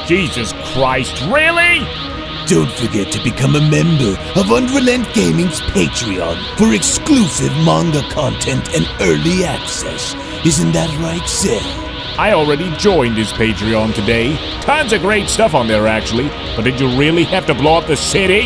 Jesus Christ, really? Don't forget to become a member of UnrealEntGaming's Patreon for exclusive manga content and early access. Isn't that right, Seth? I already joined his Patreon today. Tons of great stuff on there, actually. But did you really have to blow up the city?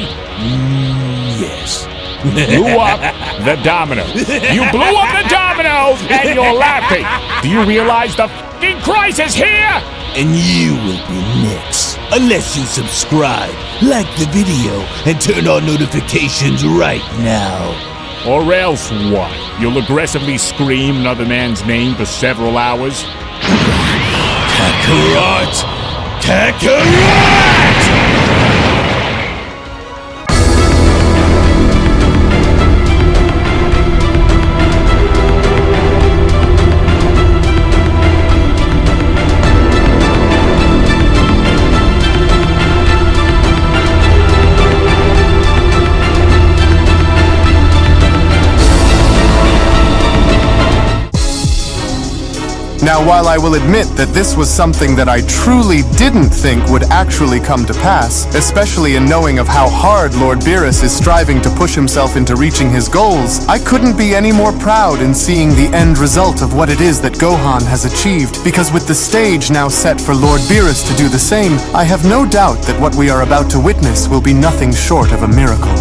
Yes. Blew up the domino. You blew up the dominoes and you're laughing. Do you realize the f***ing crisis here? And you will be next. Unless you subscribe, like the video, and turn on notifications right now. Or else what? You'll aggressively scream another man's name for several hours? Kakarot! Kakarot! Now, while I will admit that this was something that I truly didn't think would actually come to pass, especially in knowing of how hard Lord Beerus is striving to push himself into reaching his goals, I couldn't be any more proud in seeing the end result of what it is that Gohan has achieved, because with the stage now set for Lord Beerus to do the same, I have no doubt that what we are about to witness will be nothing short of a miracle.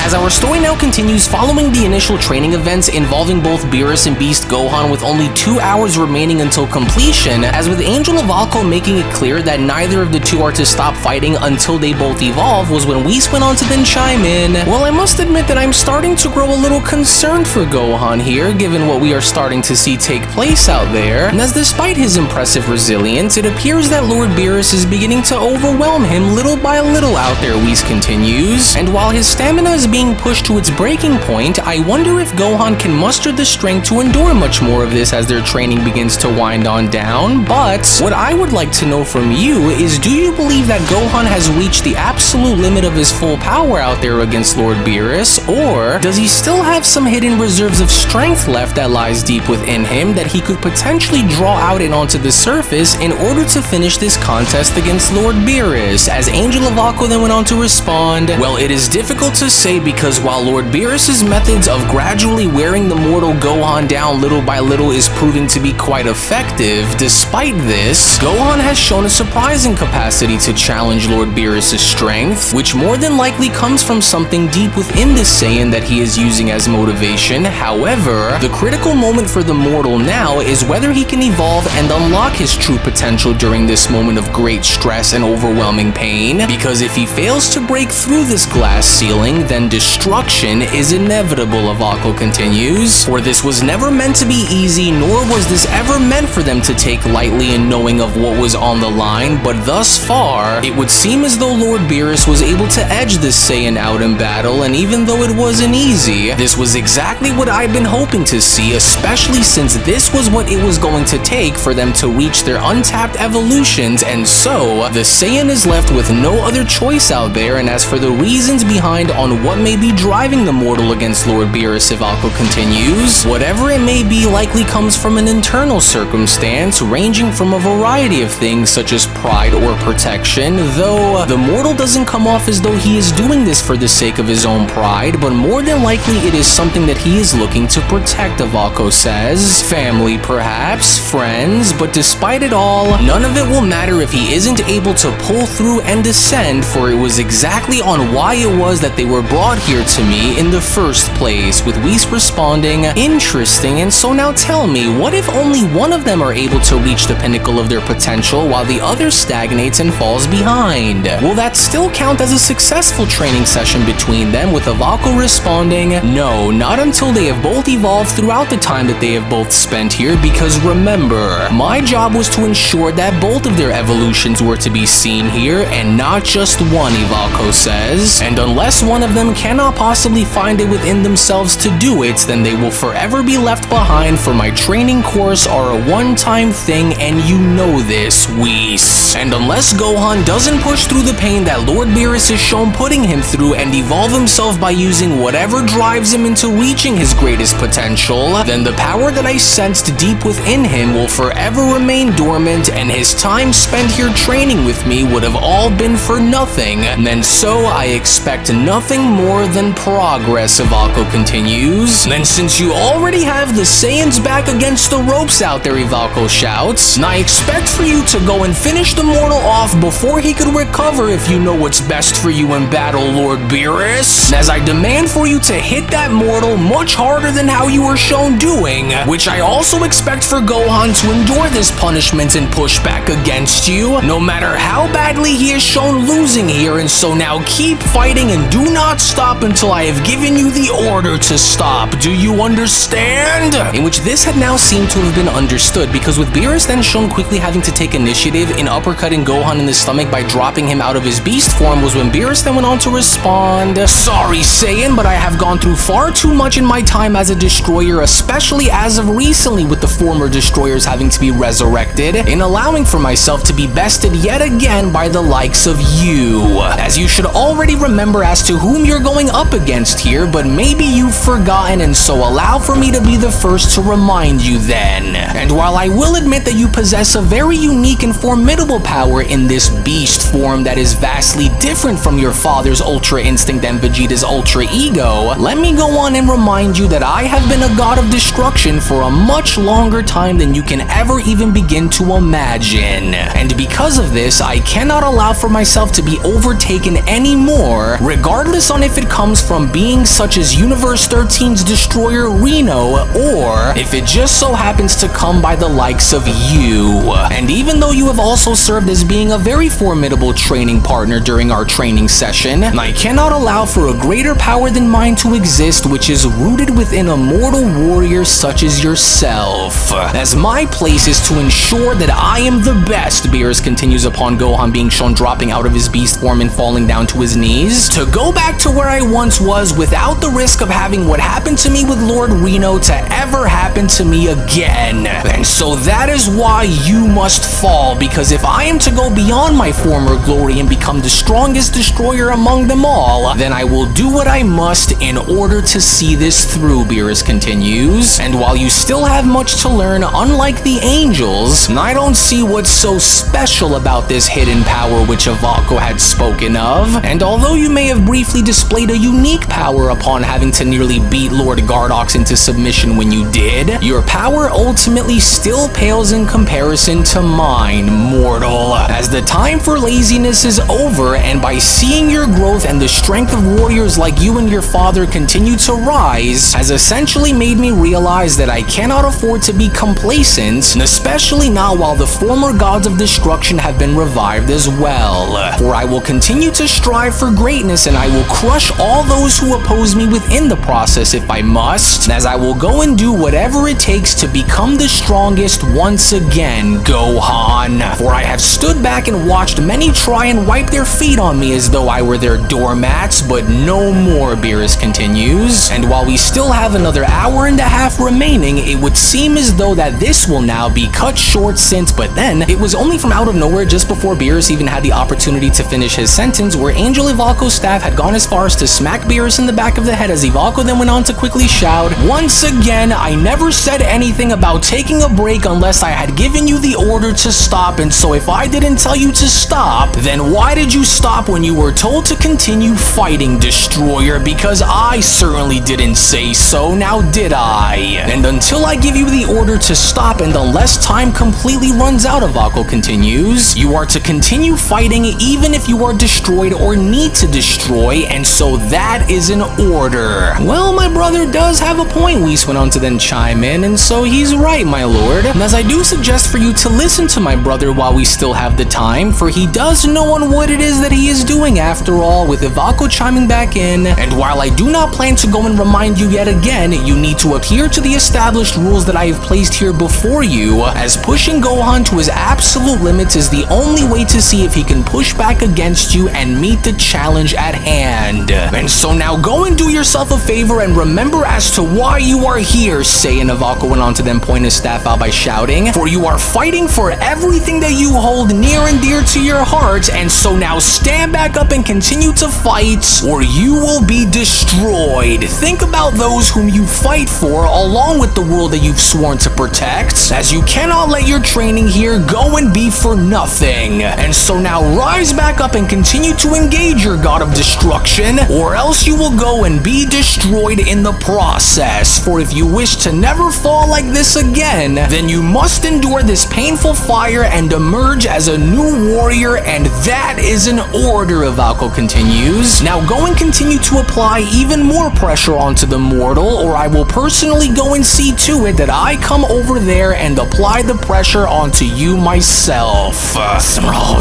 As our story now continues following the initial training events involving both Beerus and Beast Gohan with only 2 hours remaining until completion, as with Angel of Alco making it clear that neither of the two are to stop fighting until they both evolve, was when Whis went on to then chime in. Well, I must admit that I'm starting to grow a little concerned for Gohan here, given what we are starting to see take place out there, and as despite his impressive resilience, it appears that Lord Beerus is beginning to overwhelm him little by little out there, Whis continues, and while his stamina is being pushed to its breaking point, I wonder if Gohan can muster the strength to endure much more of this as their training begins to wind on down. But what I would like to know from you is, do you believe that Gohan has reached the absolute limit of his full power out there against Lord Beerus, or does he still have some hidden reserves of strength left that lies deep within him that he could potentially draw out and onto the surface in order to finish this contest against Lord Beerus? As Angel of Aqua then went on to respond, well, it is difficult to say, because while Lord Beerus' methods of gradually wearing the mortal Gohan down little by little is proving to be quite effective, despite this, Gohan has shown a surprising capacity to challenge Lord Beerus' strength, which more than likely comes from something deep within this Saiyan that he is using as motivation. However, the critical moment for the mortal now is whether he can evolve and unlock his true potential during this moment of great stress and overwhelming pain, because if he fails to break through this glass ceiling, then destruction is inevitable, Avako continues, for this was never meant to be easy, nor was this ever meant for them to take lightly in knowing of what was on the line, but thus far, it would seem as though Lord Beerus was able to edge this Saiyan out in battle, and even though it wasn't easy, this was exactly what I've been hoping to see, especially since this was what it was going to take for them to reach their untapped evolutions, and so, the Saiyan is left with no other choice out there, and as for the reasons behind on what may be driving the mortal against Lord Beerus, Ivalco continues, whatever it may be likely comes from an internal circumstance ranging from a variety of things such as pride or protection, though the mortal doesn't come off as though he is doing this for the sake of his own pride, but more than likely it is something that he is looking to protect, Ivalco says. Family perhaps, friends, but despite it all, none of it will matter if he isn't able to pull through and descend, for it was exactly on why it was that they were brought here to me in the first place, with Whis responding, interesting, and so now tell me, what if only one of them are able to reach the pinnacle of their potential while the other stagnates and falls behind? Will that still count as a successful training session between them, with Ivalco responding, no, not until they have both evolved throughout the time that they have both spent here, because remember, my job was to ensure that both of their evolutions were to be seen here, and not just one, Ivalco says, and unless one of them cannot possibly find it within themselves to do it, then they will forever be left behind, for my training course are a one-time thing, and you know this, Whis. And unless Gohan doesn't push through the pain that Lord Beerus is shown putting him through and evolve himself by using whatever drives him into reaching his greatest potential, then the power that I sensed deep within him will forever remain dormant, and his time spent here training with me would have all been for nothing. And so I expect nothing more than progress, Ivalco continues. Then since you already have the Saiyans back against the ropes out there, Ivalco shouts, and I expect for you to go and finish the mortal off before he could recover if you know what's best for you in battle, Lord Beerus. As I demand for you to hit that mortal much harder than how you were shown doing, which I also expect for Gohan to endure this punishment and push back against you, no matter how badly he is shown losing here, and so now keep fighting and do not stop until I have given you the order to stop. Do you understand? In which this had now seemed to have been understood, because with Beerus then shown quickly having to take initiative in uppercutting Gohan in the stomach by dropping him out of his beast form, was when Beerus then went on to respond, "Sorry, Saiyan, but I have gone through far too much in my time as a destroyer, especially as of recently with the former destroyers having to be resurrected, in allowing for myself to be bested yet again by the likes of you. As you should already remember as to whom you're going up against here, but maybe you've forgotten, and so allow for me to be the first to remind you then. And while I will admit that you possess a very unique and formidable power in this beast form that is vastly different from your father's Ultra Instinct and Vegeta's Ultra Ego, let me go on and remind you that I have been a god of destruction for a much longer time than you can ever even begin to imagine. And because of this, I cannot allow for myself to be overtaken anymore, regardless on if it comes from beings such as Universe 13's destroyer Reno, or if it just so happens to come by the likes of you. And even though you have also served as being a very formidable training partner during our training session, I cannot allow for a greater power than mine to exist, which is rooted within a mortal warrior such as yourself. As my place is to ensure that I am the best, Beerus continues upon Gohan being shown dropping out of his beast form and falling down to his knees, to go back to where I once was without the risk of having what happened to me with Lord Reno to ever happen to me again. And so that is why you must fall, because if I am to go beyond my former glory and become the strongest destroyer among them all, then I will do what I must in order to see this through, Beerus continues. And while you still have much to learn, unlike the angels, I don't see what's so special about this hidden power which Ivalco had spoken of. And although you may have briefly displayed a unique power upon having to nearly beat Lord Gardox into submission when you did, your power ultimately still pales in comparison to mine, mortal. As the time for laziness is over, and by seeing your growth and the strength of warriors like you and your father continue to rise, has essentially made me realize that I cannot afford to be complacent, especially not while the former gods of destruction have been revived as well. For I will continue to strive for greatness, and I will crush all those who oppose me within the process if I must, as I will go and do whatever it takes to become the strongest once again, Gohan. For I have stood back and watched many try and wipe their feet on me as though I were their doormats, but no more, Beerus continues. And while we still have another hour and a half remaining, it would seem as though that this will now be cut short since, but then it was only from out of nowhere just before Beerus even had the opportunity to finish his sentence where Angel Ivalco's staff had gone as far as to smack Beerus in the back of the head, as Ivalco then went on to quickly shout, "Once again, I never said anything about taking a break unless I had given you the order to stop, and so if I didn't tell you to stop, then why did you stop when you were told to continue fighting, Destroyer? Because I certainly didn't say so, now did I? And until I give you the order to stop, and unless time completely runs out," Ivalco continues, "you are to continue fighting even if you are destroyed or need to destroy, and so that is an order." Well, my brother does have a point, Whis went on to then chime in, and so he's right, my lord. And as I do suggest for you to listen to my brother while we still have the time, for he does know on what it is that he is doing after all, with Ivalco chiming back in. And while I do not plan to go and remind you yet again, you need to adhere to the established rules that I have placed here before you, as pushing Gohan to his absolute limits is the only way to see if he can push back against you and meet the challenge at hand. And so now now go and do yourself a favor and remember as to why you are here, Saiyan Navalko went on to then point his staff out by shouting, for you are fighting for everything that you hold near and dear to your heart, and so now stand back up and continue to fight, or you will be destroyed. Think about those whom you fight for, along with the world that you've sworn to protect, as you cannot let your training here go and be for nothing. And so now rise back up and continue to engage your god of destruction, or else you will go and be destroyed in the process. For if you wish to never fall like this again, then you must endure this painful fire and emerge as a new warrior, and that is an order, Valko continues. Now go and continue to apply even more pressure onto the mortal, or I will personally go and see to it that I come over there and apply the pressure onto you myself.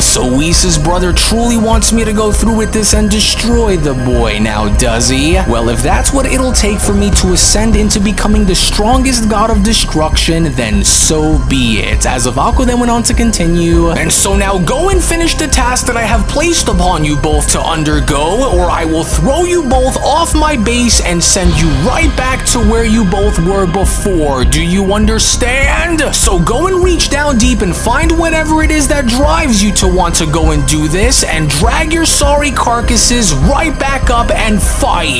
So Whis' brother truly wants me to go through with this and destroy the boy now, does he? Well, if that's what it'll take for me to ascend into becoming the strongest god of destruction, then so be it. As Valko then went on to continue, and so now go and finish the task that I have placed upon you both to undergo, or I will throw you both off my base and send you right back to where you both were before. Do you understand? So go and reach down deep and find whatever it is that drives you to want to go and do this, and drag your sorry carcasses right back up and fight.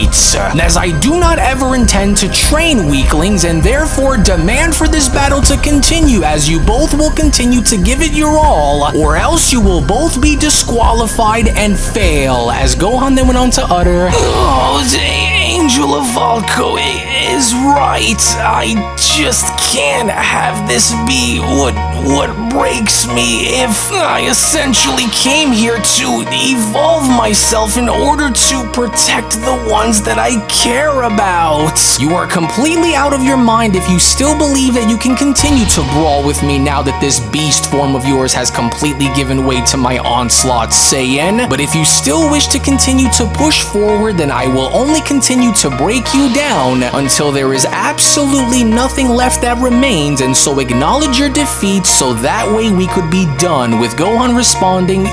As I do not ever intend to train weaklings, and therefore demand for this battle to continue, as you both will continue to give it your all, or else you will both be disqualified and fail. As Gohan then went on to utter, "Oh, Angel of Valko is right. I just can't have this be what breaks me. If I essentially came here to evolve myself in order to protect the ones that I care about." You are completely out of your mind if you still believe that you can continue to brawl with me now that this beast form of yours has completely given way to my onslaught, Saiyan. But if you still wish to continue to push forward, then I will only continue to break you down until there is absolutely nothing left that remains, and so acknowledge your defeat so that way we could be done, with Gohan responding,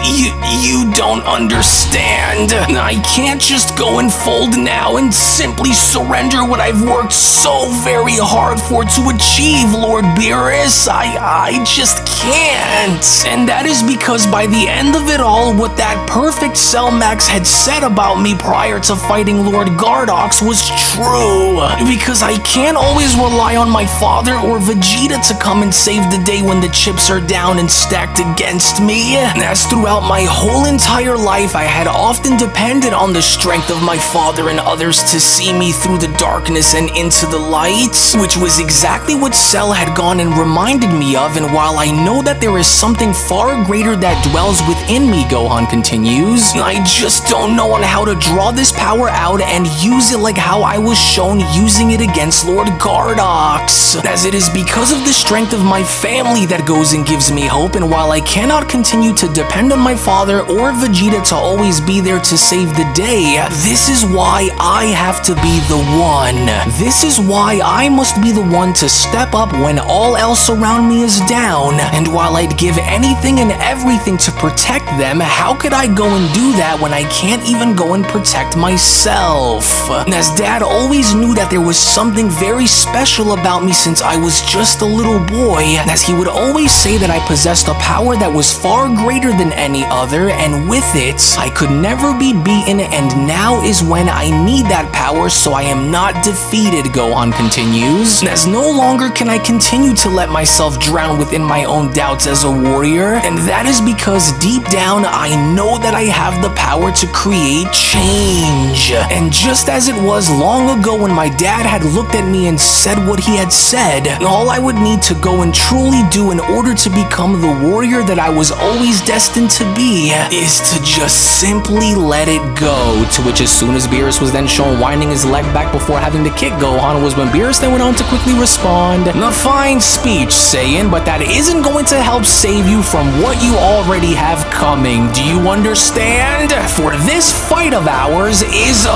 You don't understand. I can't just go and fold now and simply surrender what I've worked so very hard for to achieve, Lord Beerus. I just can't. And that is because by the end of it all, what that perfect Cell Max had said about me prior to fighting Lord Gardox was true. Because I can't always rely on my father or Vegeta to come and save the day when the chips are down and stacked against me. As throughout my whole entire life, I had often depended on the strength of my father and others to see me through the darkness and into the light, which was exactly what Cell had gone and reminded me of. And while I know that there is something far greater that dwells within me, Gohan continues, I just don't know on how to draw this power out and use it like how I was shown using it against Lord Gardox, as it is because of the strength of my family that goes and gives me hope. And while I cannot continue to depend on my father or Vegeta to always be there to save the day, this is why I have to be the one. This is why I must be the one to step up when all else around me is down. And while I'd give anything and everything to protect them, how could I go and do that when I can't even go and protect myself? As Dad always knew that there was something very special about me since I was just a little boy, as he would always say that I possessed a power that was far greater than any other, and with it, I could never be beaten, and now is when I need that power so I am not defeated, Gohan continues. As no longer can I continue to let myself drown within my own doubts as a warrior, and that is because deep down I know that I have the power to create change. And just as it was long ago when my dad had looked at me and said what he had said, all I would need to go and truly do in order to become the warrior that I was always destined to be is to just simply let it go. To which, as soon as Beerus was then shown winding his leg back before having to kick Gohan, was when Beerus then went on to quickly respond, "A fine speech, Saiyan, but that isn't going to help save you from what you already have coming. Do you understand? For this fight of ours is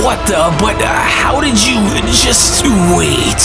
what but how did you just wait?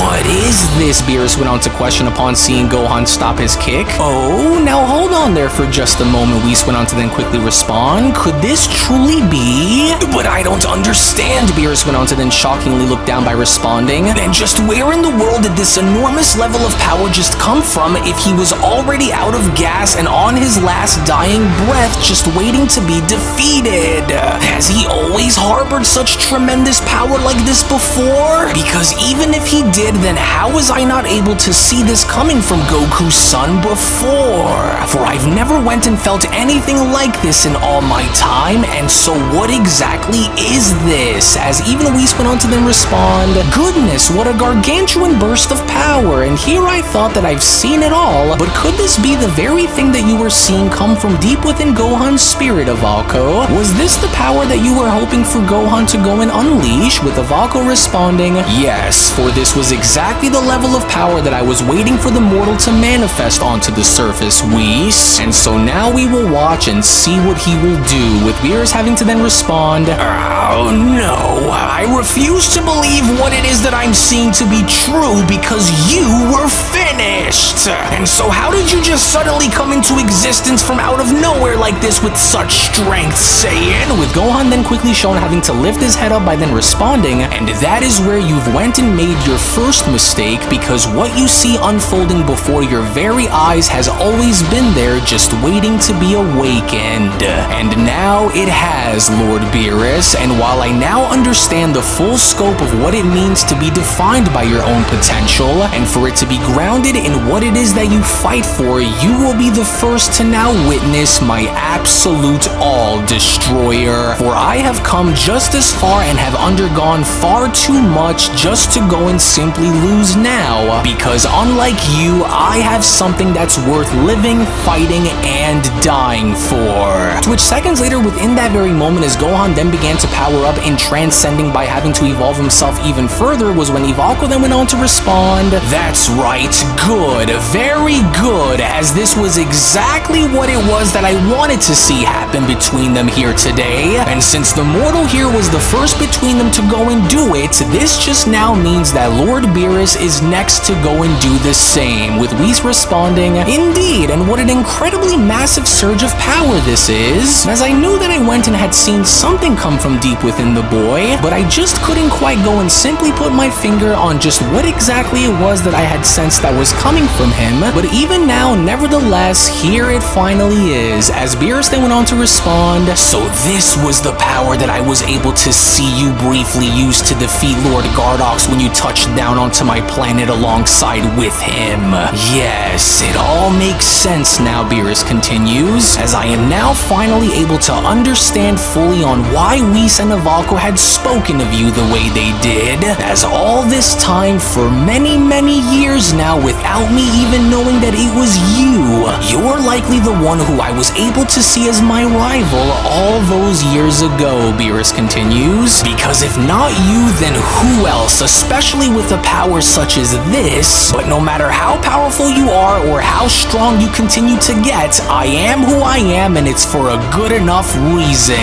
What is this? Beerus went on to question upon seeing Gohan stop his kick. Oh, now hold on there for just a moment. Whis went on to then quickly respond. Could this truly be? But I don't understand. Beerus went on to then shockingly look down by responding. Then just where in the world did this enormous level of power just come from if he was already out of gas and on his last dying breath just waiting to be defeated? Has he always harbored such tremendous power like this before? Because even if he did, then how was I not able to see this coming from Goku's son before? For I've never went and felt anything like this in all my time, and so what exactly is this? As even Whis went on to then respond, goodness, what a gargantuan burst of power, and here I thought that I've seen it all, but could this be the very thing that you were seeing come from deep within Gohan's spirit, Avalco? Was this the power that you were hoping for Gohan to go and unleash? With Avalco responding, yes, for this was exactly the level of power that I was waiting for the mortal to manifest onto the surface, Whis. And so now we will watch and see what he will do, with Beerus having to then respond, oh no, I refuse to believe what it is that I'm seeing to be true because you were finished. And so how did you just suddenly come into existence from out of nowhere like this with such strength, Saiyan? With Gohan then quickly shown having to lift his head up by then responding, and that is where you've went and made your first mistake, because what you see unfolding before your very eyes has always been there just waiting to be awakened. And now it has, Lord Beerus, and while I now understand the full scope of what it means to be defined by your own potential, and for it to be grounded in what it is that you fight for, you will be the first to now witness my absolute all-destroyer. For I have come just as far and have undergone far too much just to go and simply lose now, because unlike you, I have something that's worth living, fighting, and dying for. To which seconds later, within that very moment, as Gohan then began to power up in transcending by having to evolve himself even further, was when Avalco then went on to respond, that's right, good, very good, as this was exactly what it was that I wanted to see happen between them here today. And since the mortal here was the first between them to go and do it, this just now means that Lord Beerus is next to go and do the same, with Whis responding, indeed, and what an incredibly massive surge of power this is, as I knew that I went and had seen something come from deep within the boy, but I just couldn't quite go and simply put my finger on just what exactly it was that I had sensed that was coming from him. But even now, nevertheless, here it finally is, as Beerus then went on to respond, so this was the power that I was able to see you briefly use to defeat Lord Gardox when you touched down onto my planet alongside with him. Yes, it all makes sense now, Beerus continues, as I am now finally able to understand fully on why Whis and Avalco had spoken of you the way they did, as all this time, for many, many years now, without me even knowing that it was you, you're likely the one who I was able to see as my rival all those years ago, Beerus continues, because if not you, then who else, especially with a power such as this? But no matter how powerful you are or how strong you continue to get, I am who I am, and it's for a good enough reason.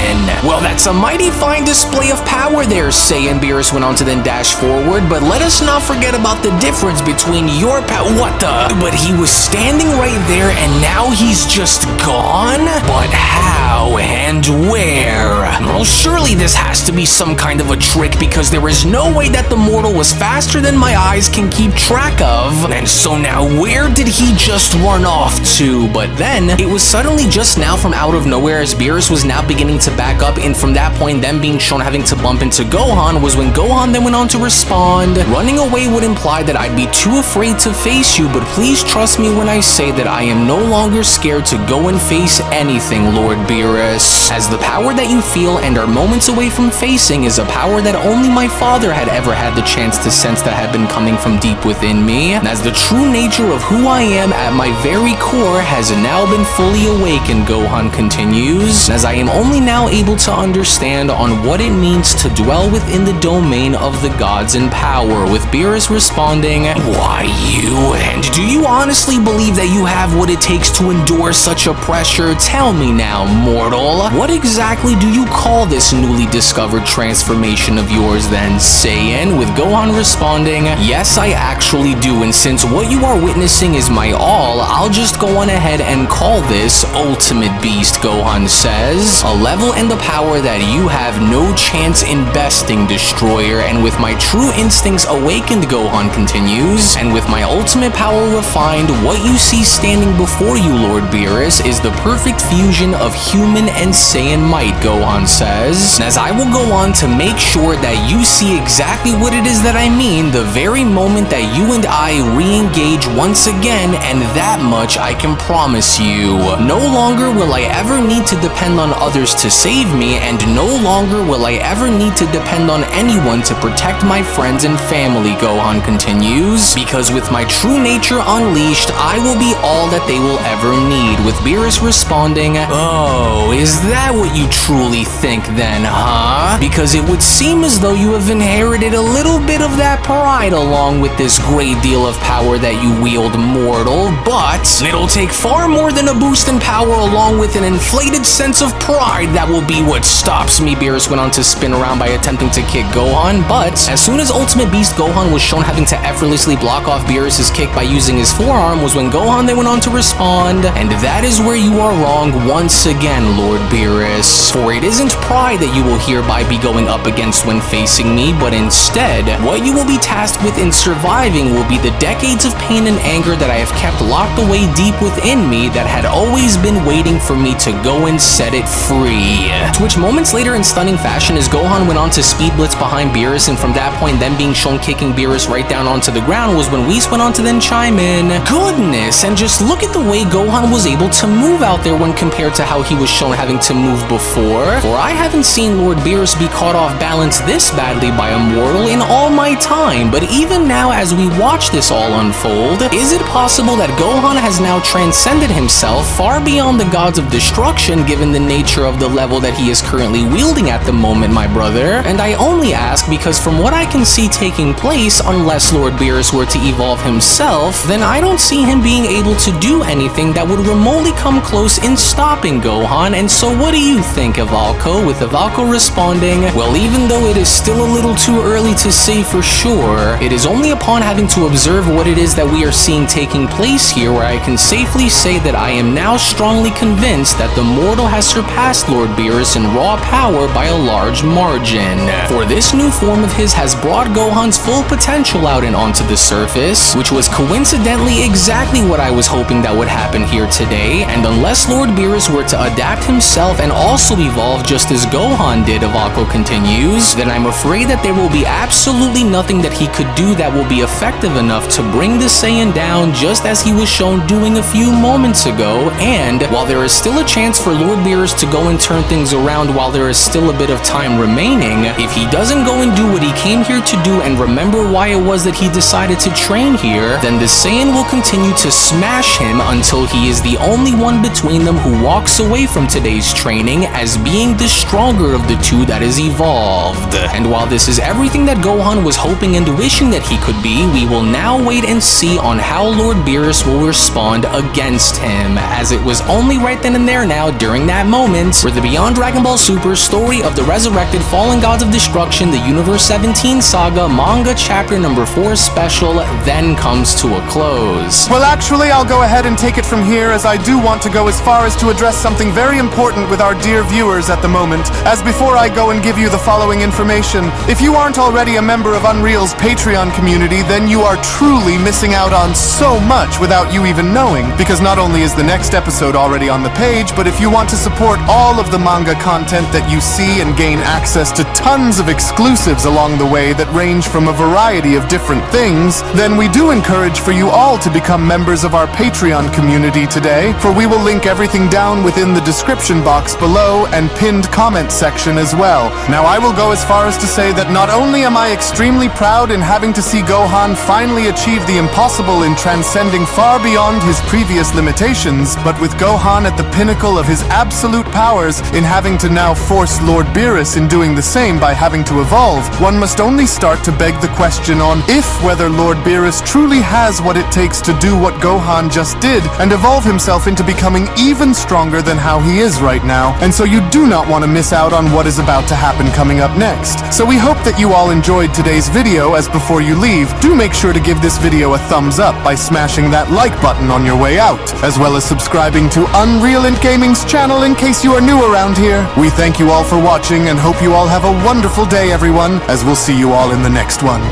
Well, that's a mighty fine display of power there, Saiyan, Beerus went on to then dash forward, but let us not forget about the difference between your what the? But he was standing right there and now he's just gone? But how and where? Well, surely this has to be some kind of a trick, because there is no way that the mortal was faster than my eyes can keep track of. And so now where did he just run off to? But then it was suddenly just now from out of nowhere, as Beerus was now beginning to back up, and from that point then being shown having to bump into Gohan, was when Gohan then went on to respond, running away would imply that I'd be too afraid to face you, but please trust me when I say that I am no longer scared to go and face anything, Lord Beerus, as the power that you feel and are moments away from facing is a power that only my father had ever had the chance to sense that had been coming from deep within me, and as the true nature of who I am at my very core has now been fully awakened, Gohan continues, as I am only now able to understand on what it means to dwell within the domain of the gods in power, with Beerus responding, why you? And do you honestly believe that you have what it takes to endure such a pressure? Tell me now, mortal. What exactly do you call this newly discovered transformation of yours then, Saiyan? With Gohan responding, yes, I actually do, and since what you are witnessing is my all, I'll just go on ahead and call this Ultimate Beast, Gohan says. A level and a power that you have no chance in besting, Destroyer, and with my true instincts awakened, Gohan continues, and with my ultimate power refined, what you see standing before you, Lord Beerus, is the perfect fusion of human and Saiyan might, Gohan says, as I will go on to make sure that you see exactly what it is that I mean the very moment that you and I re-engage once again, and that much I can promise you. No longer will I ever need to depend on others to save me, and no longer will I ever need to depend on anyone to protect my friends and family, Gohan continues, because with my true nature unleashed, I will be all that they will ever need, with Beerus responding, oh, is that what you truly think then, huh? Because it would seem as though you have inherited a little bit of that pride along with this great deal of power that you wield, mortal, but it'll take far more than a boost in power along with an inflated sense of pride that will be what stops me, Beerus went on to spin around by attempting to kick Gohan, but as soon as Ultimate Beast Gohan was shown having to effortlessly block off Beerus' kick by using his forearm was when Gohan then went on to respond, and that is where you are wrong once again, Lord Beerus, for it isn't pride that you will hereby be going up against when facing me, but instead, what you will be tasked with in surviving will be the decades of pain and anger that I have kept locked away deep within me that had always been waiting for me to go and set it free. To which moments later in stunning fashion as Gohan went on to speed blitz behind Beerus, and from that point then being shown kicking Beerus right down onto the ground was when Whis went on to then chime in, goodness, and just look at the way Gohan was able to move out there when compared to how he was shown having to move before, for I haven't seen Lord Beerus be caught off balance this badly by a mortal in all my time, but even now as we watch this all unfold, is it possible that Gohan has now transcended himself far beyond the gods of destruction given the nature of the level that he is currently wielding at the moment, my brother? And I only ask because from what I can see taking place, unless Lord Beerus were to evolve himself, then I don't see him being able to do anything that would remotely come close in stopping Gohan, and so what do you think, Ivalco? With Ivalco responding, well, even though it is still a little too early to say for sure, it is only upon having to observe what it is that we are seeing taking place here where I can safely say that I am now strongly convinced that the mortal has surpassed Lord Beerus in raw power by a large margin. For this new form of his has brought Gohan's full potential out and onto the surface, which was coincidentally exactly what I was hoping that would happen here today, and unless Lord Beerus were to adapt himself and also evolve just as Gohan did, Ivalco continues, then I'm afraid that there will be absolutely nothing that he could do that will be effective enough to bring the Saiyan down just as he was shown doing a few moments ago, and while there is still a chance for Lord Beerus to go and turn things around while there is still a bit of time remaining, if he doesn't go and do what he came here to do and remember why it was that he decided to train here, then the Saiyan will continue to smash him until he is the only one between them who walks away from today's training as being the stronger of the two that is evolved. And while this is everything that Gohan was hoping and wishing that he could be, we will now wait and see on how Lord Beerus will respond against him, as it was only right then and there now during that moment where the Beyond Dragon Ball Super story of the Resurrected Fallen Gods of Destruction, the Universe 17 Saga Manga Chapter number 4 special then comes to a close. Well, actually, I'll go ahead and take it from here, as I do want to go as far as to address something very important with our dear viewers at the moment. As before I go and give you the following information, if you aren't already a member of Unreal's Patreon community, then you are truly missing out on so much without you even knowing, because not only is the next episode already on the page, but if you want to support all of the manga content that you see and gain access to tons of exclusives along the way that range from a variety of different things, then we do encourage for you all to become members of our Patreon community today, for we will link everything down within the description box below and pinned comment section as well. Now, I will go as far as to say that not only am I extremely proud in having to see Gohan finally achieve the impossible in transcending far beyond his previous limitations, but with Gohan at the pinnacle of his absolute powers in having to now force Lord Beerus in doing the same by having to evolve, one must only start to beg the question on if whether Lord Beerus truly has what it takes to do what Gohan just did and evolve himself into becoming even stronger than how he is right now. And so you do not want to miss out on what is about to happen coming up next. So we hope that you all enjoyed today's video, as before you leave, do make sure to give this video a thumbs up by smashing that like button on your way out, as well as subscribing to UnrealEntGaming's channel in case you are new around here. We thank you all for watching and hope you all have a wonderful day, everyone, as we'll see you all in the next one.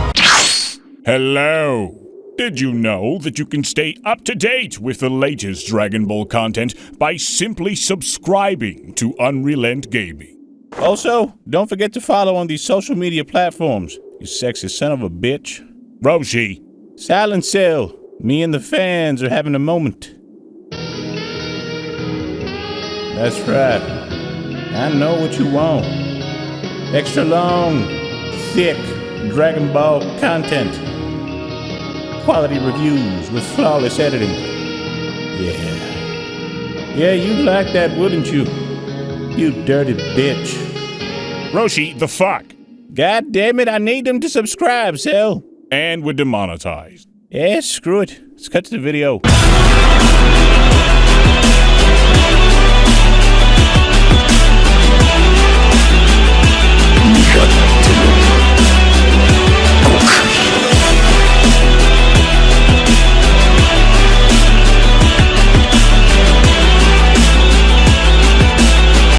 Hello! Did you know that you can stay up to date with the latest Dragon Ball content by simply subscribing to UnrealEntGaming? Also, don't forget to follow on these social media platforms, you sexy son of a bitch. Roshi! Silent Cell, me and the fans are having a moment. That's right. I know what you want. Extra long, thick Dragon Ball content. Quality reviews with flawless editing. Yeah, you'd like that, wouldn't you? You dirty bitch. Roshi, the fuck? God damn it, I need them to subscribe, Cell. And we're demonetized. Yeah, screw it. Let's cut to the video.